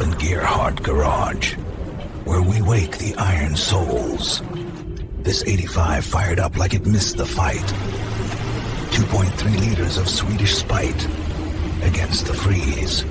and Gearhart Garage, where we wake the iron souls. This 85 fired up like it missed the fight. 2.3 liters of Swedish spite against the freeze.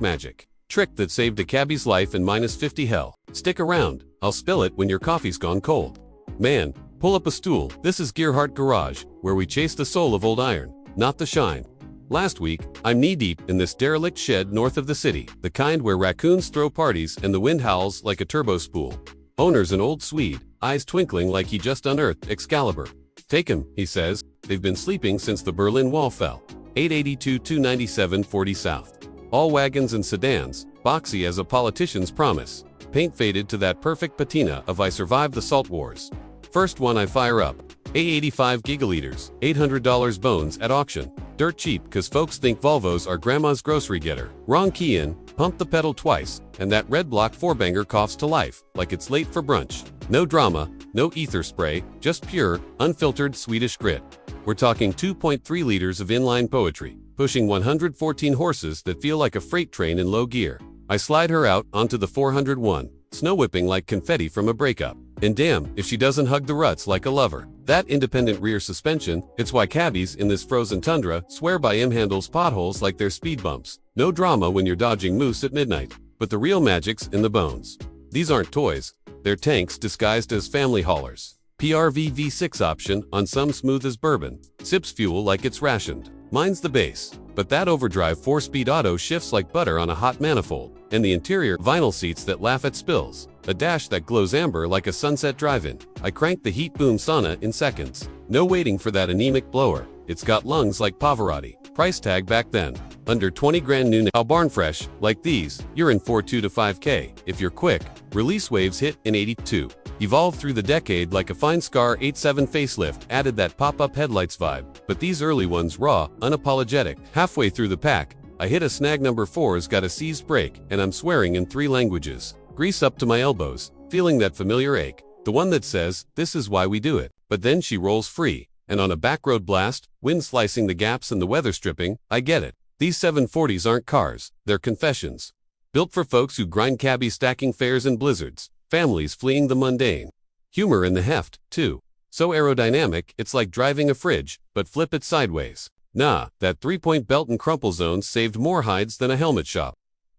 Magic. Trick that saved a cabbie's life in -50 hell. Stick around, I'll spill it when your coffee's gone cold. Man, pull up a stool, this is Gearhart Garage, where we chase the soul of old iron, not the shine. Last week, I'm knee-deep in this derelict shed north of the city, the kind where raccoons throw parties and the wind howls like a turbo spool. Owner's an old Swede, eyes twinkling like he just unearthed Excalibur. Take 'em, he says, they've been sleeping since the Berlin Wall fell. 882-297-40 South. All wagons and sedans, boxy as a politician's promise. Paint faded to that perfect patina of I survived the salt wars. First one I fire up. A85 gigaliters, $800 bones at auction. Dirt cheap cause folks think Volvos are grandma's grocery getter. Wrong key in, pump the pedal twice, and that red block four-banger coughs to life, like it's late for brunch. No drama, no ether spray, just pure, unfiltered Swedish grit. We're talking 2.3 liters of inline poetry, pushing 114 horses that feel like a freight train in low gear. I slide her out onto the 401, snow whipping like confetti from a breakup. And damn, if she doesn't hug the ruts like a lover. That independent rear suspension, it's why cabbies in this frozen tundra swear by M-handles potholes like they're speed bumps. No drama when you're dodging moose at midnight. But the real magic's in the bones. These aren't toys, they're tanks disguised as family haulers. PRV V6 option on some smooth as bourbon, sips fuel like it's rationed. Mine's the base, but that overdrive 4-speed auto shifts like butter on a hot manifold, and the interior vinyl seats that laugh at spills. A dash that glows amber like a sunset drive-in. I crank the heat boom sauna in seconds. No waiting for that anemic blower. It's got lungs like Pavarotti. Price tag back then. Under 20 grand new now. Barn fresh, like these, you're in 4.2 to 5K. If you're quick, release waves hit in 82. Evolved through the decade like a fine Scar 87 facelift, added that pop-up headlights vibe. But these early ones raw, unapologetic. Halfway through the pack, I hit a snag number 4's got a seized brake, and I'm swearing in 3 languages. Grease up to my elbows, feeling that familiar ache. The one that says, this is why we do it. But then she rolls free, and on a backroad blast, wind slicing the gaps and the weather stripping, I get it. These 740s aren't cars, they're confessions. Built for folks who grind cabbie stacking fares in blizzards, families fleeing the mundane. Humor in the heft, too. So aerodynamic, it's like driving a fridge, but flip it sideways. Nah, that 3-point belt and crumple zones saved more hides than a helmet shop.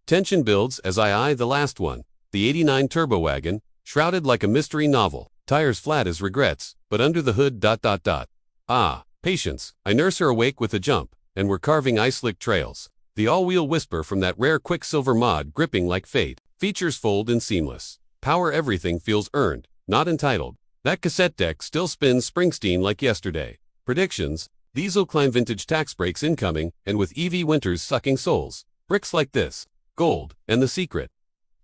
Tension builds as I eye the last one. The 89 turbo wagon, shrouded like a mystery novel. Tires flat as regrets, but under the hood ... Ah, patience. I nurse her awake with a jump, and we're carving ice-slick trails. The all-wheel whisper from that rare Quicksilver mod gripping like fate. Features fold in seamless. Power everything feels earned, not entitled. That cassette deck still spins Springsteen like yesterday. Predictions, these'll climb vintage tax breaks incoming, and with EV winters sucking souls. Bricks like this. Gold, and the secret.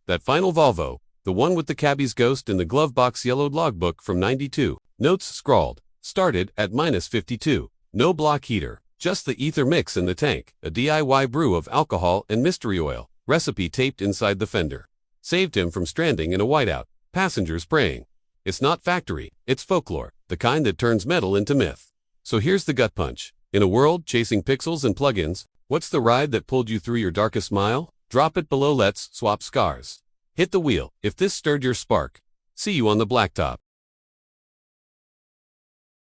That final Volvo, the one with the cabbie's ghost in the glove box yellowed logbook from 92. Notes scrawled. Started at -52. No block heater, just the ether mix in the tank. A DIY brew of alcohol and mystery oil. Recipe taped inside the fender. Saved him from stranding in a whiteout. Passengers praying. It's not factory, it's folklore, the kind that turns metal into myth. So here's the gut punch. In a world chasing pixels and plugins, what's the ride that pulled you through your darkest mile? Drop it below, let's swap scars. Hit the wheel, if this stirred your spark. See you on the blacktop.